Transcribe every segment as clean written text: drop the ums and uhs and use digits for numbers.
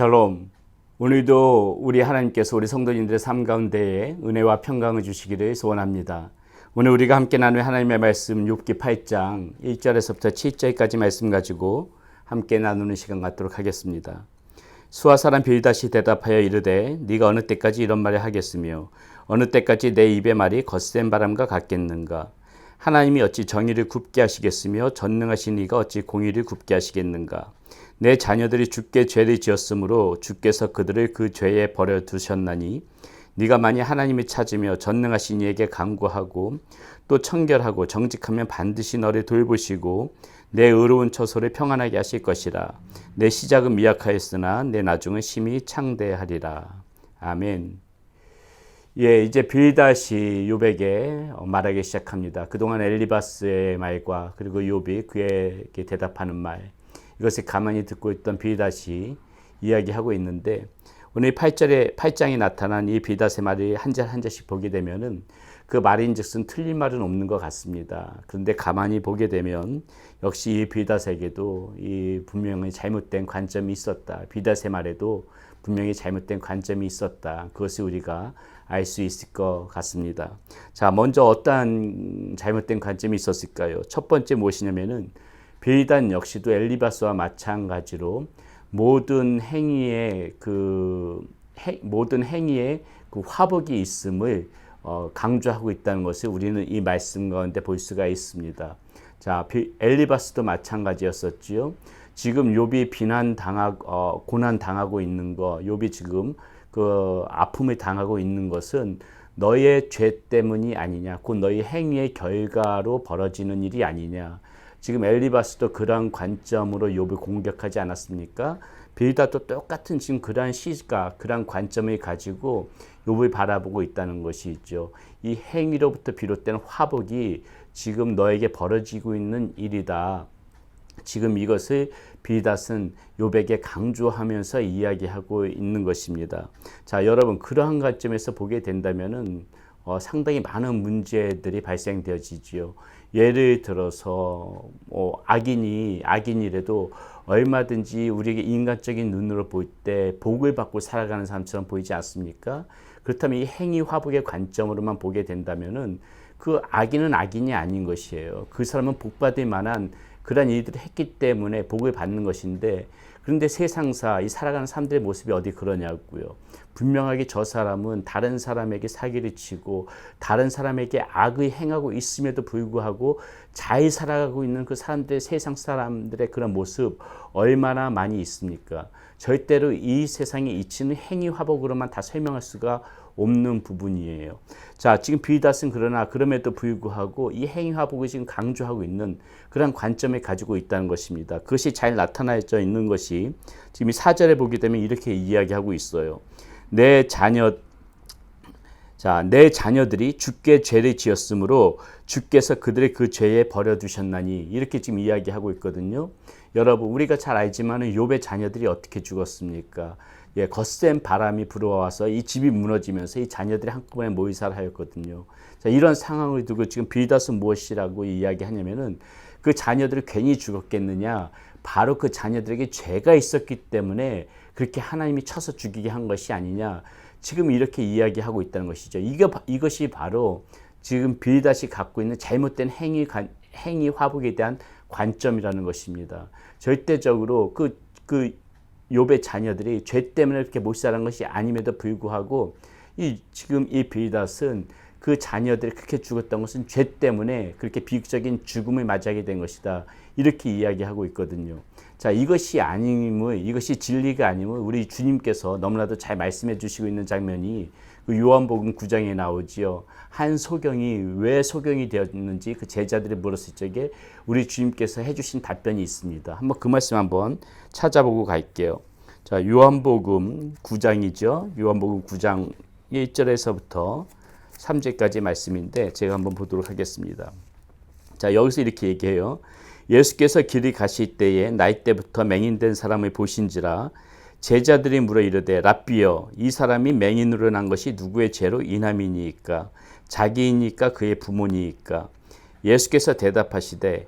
샬롬. 오늘도 우리 하나님께서 우리 성도님들의 삶 가운데에 은혜와 평강을 주시기를 소원합니다. 오늘 우리가 함께 나눌 하나님의 말씀 욥기 8장 1절에서부터 7절까지 말씀 가지고 함께 나누는 시간 갖도록 하겠습니다. 수아 사람 빌닷이 대답하여 이르되 네가 어느 때까지 이런 말을 하겠으며 어느 때까지 내 입의 말이 거센 바람과 같겠는가. 하나님이 어찌 정의를 굽게 하시겠으며 전능하신 이가 어찌 공의를 굽게 하시겠는가. 내 자녀들이 주께 죄를 지었으므로 주께서 그들을 그 죄에 버려두셨나니 네가 만일 하나님을 찾으며 전능하신 이에게 간구하고 또 청결하고 정직하면 반드시 너를 돌보시고 내 의로운 처소를 평안하게 하실 것이라. 내 시작은 미약하였으나 내 나중은 심히 창대하리라. 아멘. 이제 빌닷이 욥에게 말하기 시작합니다. 그동안 엘리바스의 말과 그리고 욥이 그에게 대답하는 말, 이것을 가만히 듣고 있던 빌닷이 이야기하고 있는데, 오늘 8장에 나타난 이 빌닷의 말이 한 절 한 절씩 보게 되면은 그 말인즉슨 틀린 말은 없는 것 같습니다. 그런데 가만히 보게 되면 역시 이 빌닷에게도 이 분명히 잘못된 관점이 있었다. 빌닷의 말에도 분명히 잘못된 관점이 있었다. 그것을 우리가 알 수 있을 것 같습니다. 자, 먼저 어떠한 잘못된 관점이 있었을까요? 첫 번째 무엇이냐면은 빌닷 역시도 엘리바스와 마찬가지로 모든 행위에 그 화복이 있음을 강조하고 있다는 것을 우리는 이 말씀 가운데 볼 수가 있습니다. 자, 엘리바스도 마찬가지였었지요. 지금 욥이 고난 당하고 있는 거, 욥이 지금 그 아픔을 당하고 있는 것은 너의 죄 때문이 아니냐, 곧 너의 행위의 결과로 벌어지는 일이 아니냐. 지금 엘리바스도 그러한 관점으로 욥을 공격하지 않았습니까? 빌닷도 똑같은 지금 그러한 시각, 그러한 관점을 가지고 욥을 바라보고 있다는 것이죠. 이 행위로부터 비롯된 화복이 지금 너에게 벌어지고 있는 일이다. 지금 이것을 빌닷은 욥에게 강조하면서 이야기하고 있는 것입니다. 자, 여러분, 그러한 관점에서 보게 된다면은 상당히 많은 문제들이 발생되어지지요. 예를 들어서 악인이라도 얼마든지 우리에게 인간적인 눈으로 볼 때 복을 받고 살아가는 사람처럼 보이지 않습니까? 그렇다면 이 행위 화복의 관점으로만 보게 된다면은 그 악인은 악인이 아닌 것이에요. 그 사람은 복받을 만한 그런 일들을 했기 때문에 복을 받는 것인데, 그런데 세상사 이 살아가는 사람들의 모습이 어디 그러냐고요. 분명하게 저 사람은 다른 사람에게 사기를 치고 다른 사람에게 악을 행하고 있음에도 불구하고 잘 살아가고 있는 그 사람들의, 세상 사람들의 그런 모습 얼마나 많이 있습니까? 절대로 이 세상에 이치는 행위 화복으로만 다 설명할 수가 없는 부분이에요. 자, 지금 빌닷은 그러나 그럼에도 불구하고 이 행위 화복을 지금 강조하고 있는 그런 관점을 가지고 있다는 것입니다. 그것이 잘 나타나져 있는 것이 지금 이 4절에 보게 되면 이렇게 이야기하고 있어요. 내 자녀들이 주께 죄를 지었으므로 주께서 그들의 그 죄에 버려두셨나니, 이렇게 지금 이야기하고 있거든요. 여러분, 우리가 잘 알지만은 욥의 자녀들이 어떻게 죽었습니까? 거센 바람이 불어와서 이 집이 무너지면서 이 자녀들이 한꺼번에 모의사를 하였거든요. 자, 이런 상황을 두고 지금 빌닷은 무엇이라고 이야기하냐면은 그 자녀들이 괜히 죽었겠느냐? 바로 그 자녀들에게 죄가 있었기 때문에 그렇게 하나님이 쳐서 죽이게 한 것이 아니냐. 지금 이렇게 이야기하고 있다는 것이죠. 이것이 바로 지금 빌닷이 갖고 있는 잘못된 행위 화복에 대한 관점이라는 것입니다. 절대적으로 그 욥의 자녀들이 죄 때문에 그렇게 못 살아간 것이 아님에도 불구하고 지금 이 빌닷은 그 자녀들이 그렇게 죽었던 것은 죄 때문에 그렇게 비극적인 죽음을 맞이하게 된 것이다. 이렇게 이야기하고 있거든요. 자, 이것이 진리가 아님을 우리 주님께서 너무나도 잘 말씀해 주시고 있는 장면이 그 요한복음 9장에 나오지요. 한 소경이 왜 소경이 되었는지 그 제자들이 물었을 적에 우리 주님께서 해주신 답변이 있습니다. 한번 그 말씀 한번 찾아보고 갈게요. 자, 요한복음 9장이죠. 요한복음 9장 1절에서부터 3절까지 말씀인데 제가 한번 보도록 하겠습니다. 자, 여기서 이렇게 얘기해요. 예수께서 길이 가실 때에 나이 때부터 맹인된 사람을 보신지라. 제자들이 물어 이르되 랍비여, 이 사람이 맹인으로 난 것이 누구의 죄로 인함이니이까? 자기이니까 그의 부모니이까? 예수께서 대답하시되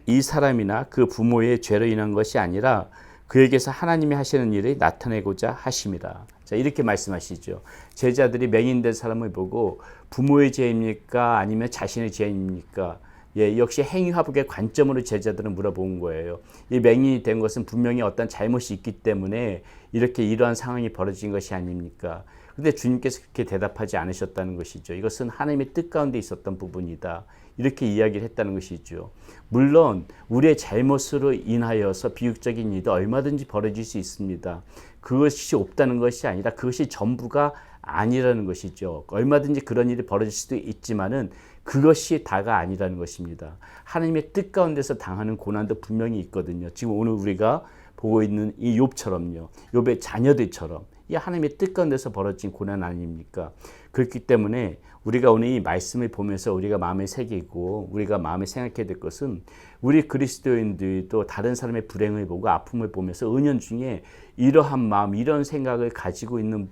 이 사람이나 그 부모의 죄로 인한 것이 아니라 그에게서 하나님이 하시는 일을 나타내고자 하심이라. 자, 이렇게 말씀하시죠. 제자들이 맹인된 사람을 보고 부모의 죄입니까? 아니면 자신의 죄입니까? 예, 역시 행위화복의 관점으로 제자들은 물어본 거예요. 이 맹인이 된 것은 분명히 어떤 잘못이 있기 때문에 이렇게 이러한 상황이 벌어진 것이 아닙니까? 근데 주님께서 그렇게 대답하지 않으셨다는 것이죠. 이것은 하나님의 뜻 가운데 있었던 부분이다. 이렇게 이야기를 했다는 것이죠. 물론 우리의 잘못으로 인하여서 비극적인 일도 얼마든지 벌어질 수 있습니다. 그것이 없다는 것이 아니라 그것이 전부가 아니라는 것이죠. 얼마든지 그런 일이 벌어질 수도 있지만은 그것이 다가 아니라는 것입니다. 하나님의 뜻 가운데서 당하는 고난도 분명히 있거든요. 지금 오늘 우리가 보고 있는 이 욥처럼요. 욥의 자녀들처럼 이 하나님의 뜻 가운데서 벌어진 고난 아닙니까? 그렇기 때문에 우리가 오늘 이 말씀을 보면서 우리가 마음에 새기고 우리가 마음에 생각해야 될 것은 우리 그리스도인들도 다른 사람의 불행을 보고 아픔을 보면서 은연중에 이러한 마음, 이런 생각을 가지고 있는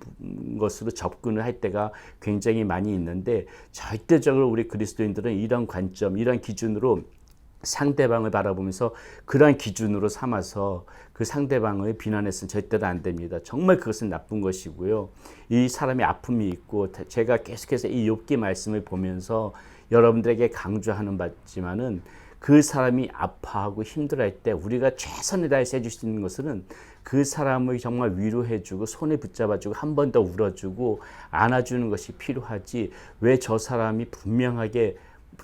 것으로 접근을 할 때가 굉장히 많이 있는데 절대적으로 우리 그리스도인들은 이런 관점, 이런 기준으로 상대방을 바라보면서 그러한 기준으로 삼아서 그 상대방을 비난해서는 절대로 안 됩니다. 정말 그것은 나쁜 것이고요. 이 사람의 아픔이 있고 제가 계속해서 이 욥기 말씀을 보면서 여러분들에게 강조하는 바지만은 그 사람이 아파하고 힘들어할 때 우리가 최선을 다해서 해줄 수 있는 것은 그 사람을 정말 위로해주고 손에 붙잡아주고 한 번 더 울어주고 안아주는 것이 필요하지 왜 저 사람이 분명하게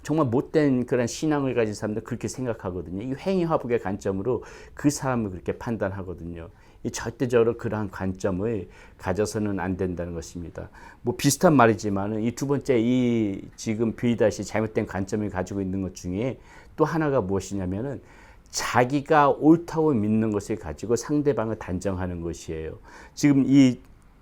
정말 못된 그런 신앙을 가진 사람들 그렇게 생각하거든요. 이 행위화복의 관점으로 그 사람을 그렇게 판단하거든요. 이 절대적으로 그러한 관점을 가져서는 안 된다는 것입니다. 뭐 비슷한 말이지만 이 두 번째 이 지금 빌닷이 잘못된 관점을 가지고 있는 것 중에 또 하나가 무엇이냐면은 자기가 옳다고 믿는 것을 가지고 상대방을 단정하는 것이에요. 지금 이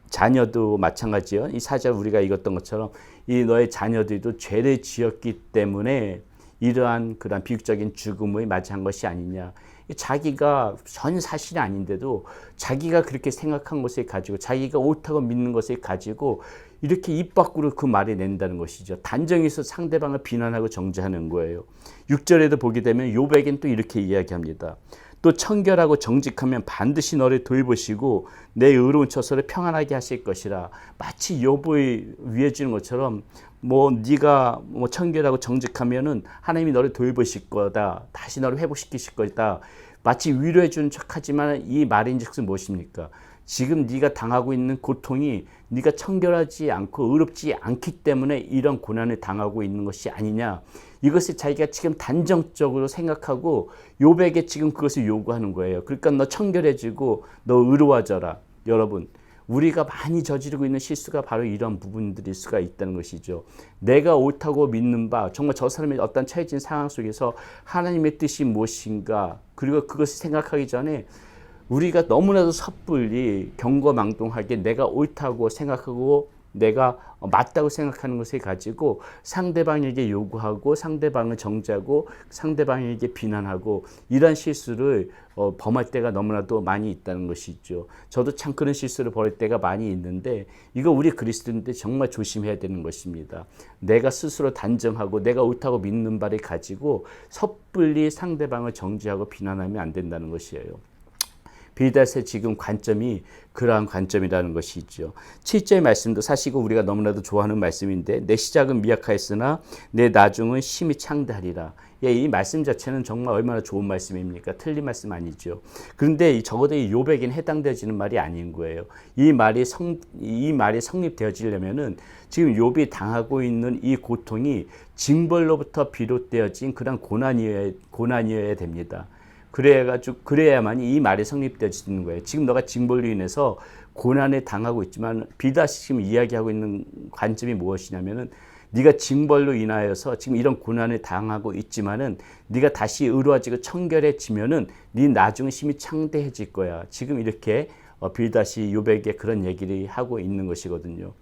자녀도 마찬가지요. 이 사절 우리가 읽었던 것처럼 이 너의 자녀들도 죄를 지었기 때문에 이러한 그런 비극적인 죽음을 맞이한 것이 아니냐. 자기가 전혀 사실이 아닌데도 자기가 그렇게 생각한 것을 가지고 자기가 옳다고 믿는 것을 가지고 이렇게 입 밖으로 그 말을 낸다는 것이죠. 단정해서 상대방을 비난하고 정죄하는 거예요. 6절에도 보게 되면 욥에겐 또 이렇게 이야기합니다. 또 청결하고 정직하면 반드시 너를 돌보시고 내 의로운 처소를 평안하게 하실 것이라. 마치 욥을 위해 주는 것처럼 뭐 네가 뭐 청결하고 정직하면은 하나님이 너를 돌보실 거다. 다시 너를 회복시키실 거다. 마치 위로해 주는 척하지만 이 말인즉슨 무엇입니까? 지금 네가 당하고 있는 고통이 네가 청결하지 않고 의롭지 않기 때문에 이런 고난을 당하고 있는 것이 아니냐. 이것을 자기가 지금 단정적으로 생각하고 욥에게 지금 그것을 요구하는 거예요. 그러니까 너 청결해지고 너 의로워져라. 여러분, 우리가 많이 저지르고 있는 실수가 바로 이런 부분들일 수가 있다는 것이죠. 내가 옳다고 믿는 바, 정말 저 사람의 어떤 처해진 상황 속에서 하나님의 뜻이 무엇인가, 그리고 그것을 생각하기 전에 우리가 너무나도 섣불리 경거망동하게 내가 옳다고 생각하고 내가 맞다고 생각하는 것을 가지고 상대방에게 요구하고 상대방을 정죄하고 상대방에게 비난하고 이런 실수를 범할 때가 너무나도 많이 있다는 것이죠. 저도 참 그런 실수를 벌일 때가 많이 있는데 이거 우리 그리스도인들 정말 조심해야 되는 것입니다. 내가 스스로 단정하고 내가 옳다고 믿는 바를 가지고 섣불리 상대방을 정죄하고 비난하면 안 된다는 것이에요. 빌닷의 지금 관점이 그러한 관점이라는 것이죠. 7절 말씀도 사실 우리가 너무나도 좋아하는 말씀인데 내 시작은 미약하였으나 내 나중은 심히 창대하리라. 예, 이 말씀 자체는 정말 얼마나 좋은 말씀입니까? 틀린 말씀 아니죠. 그런데 적어도 이 욥에게는 해당되지는 말이 아닌 거예요. 이 말이 성립되어지려면은 지금 욥이 당하고 있는 이 고통이 징벌로부터 비롯되어진 그런 고난이어야 됩니다. 그래야만이 이 말이 성립되어지는 거예요. 지금 너가 징벌로 인해서 고난에 당하고 있지만 빌닷이 지금 이야기하고 있는 관점이 무엇이냐면은 네가 징벌로 인하여서 지금 이런 고난을 당하고 있지만은 네가 다시 의로워지고 청결해지면은 네 나중은 심히 창대해질 거야. 지금 이렇게 빌닷이 욥에게 그런 얘기를 하고 있는 것이거든요.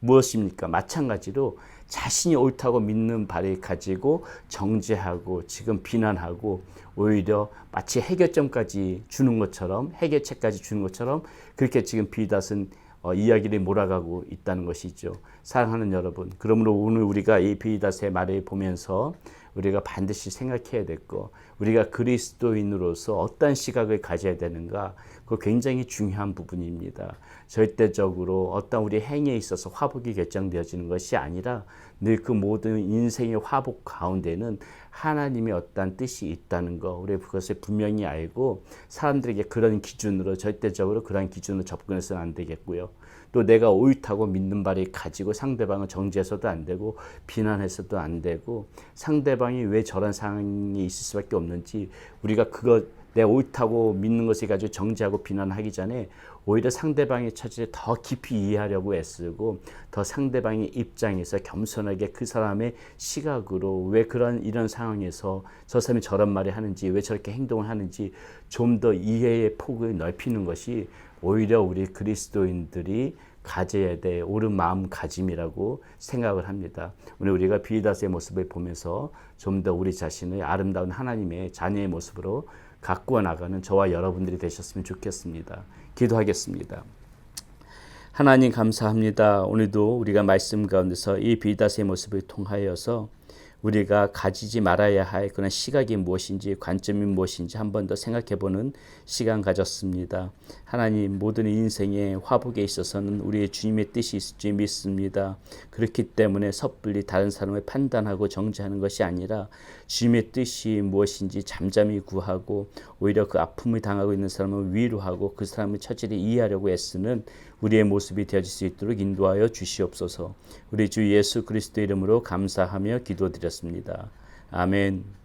무엇입니까? 마찬가지로 자신이 옳다고 믿는 바를 가지고 정죄하고 지금 비난하고 오히려 마치 해결점까지 주는 것처럼 해결책까지 주는 것처럼 그렇게 지금 빌닷은 이야기를 몰아가고 있다는 것이죠. 사랑하는 여러분, 그러므로 오늘 우리가 이 빌닷의 말을 보면서 우리가 반드시 생각해야 될 거, 우리가 그리스도인으로서 어떤 시각을 가져야 되는가, 그거 굉장히 중요한 부분입니다. 절대적으로 어떤 우리 행위에 있어서 화복이 결정되어지는 것이 아니라 늘 그 모든 인생의 화복 가운데는 하나님의 어떤 뜻이 있다는 거, 우리 그것을 분명히 알고 사람들에게 그런 기준으로, 절대적으로 그런 기준으로 접근해서는 안 되겠고요. 또 내가 옳다고 믿는 바를 가지고 상대방을 정죄해서도 안 되고 비난해서도 안 되고, 상대방이 왜 저런 상황이 있을 수밖에 없는지 우리가 그거 내가 옳다고 믿는 것을 가지고 정죄하고 비난하기 전에 오히려 상대방의 처지를 더 깊이 이해하려고 애쓰고, 더 상대방의 입장에서 겸손하게 그 사람의 시각으로 왜 이런 상황에서 저 사람이 저런 말을 하는지, 왜 저렇게 행동을 하는지 좀 더 이해의 폭을 넓히는 것이 오히려 우리 그리스도인들이 가져야 될 옳은 마음가짐이라고 생각을 합니다. 오늘 우리가 비다스의 모습을 보면서 좀 더 우리 자신을 아름다운 하나님의 자녀의 모습으로 가꾸어 나가는 저와 여러분들이 되셨으면 좋겠습니다. 기도하겠습니다. 하나님 감사합니다. 오늘도 우리가 말씀 가운데서 이 비다스의 모습을 통하여서 우리가 가지지 말아야 할 그런 시각이 무엇인지, 관점이 무엇인지 한 번 더 생각해보는 시간 가졌습니다. 하나님, 모든 인생의 화복에 있어서는 우리의 주님의 뜻이 있을 줄 믿습니다. 그렇기 때문에 섣불리 다른 사람을 판단하고 정죄하는 것이 아니라 주님의 뜻이 무엇인지 잠잠히 구하고, 오히려 그 아픔을 당하고 있는 사람을 위로하고 그 사람의 처지를 이해하려고 애쓰는 우리의 모습이 되어질 수 있도록 인도하여 주시옵소서. 우리 주 예수 그리스도 이름으로 감사하며 기도드렸습니다. 아멘.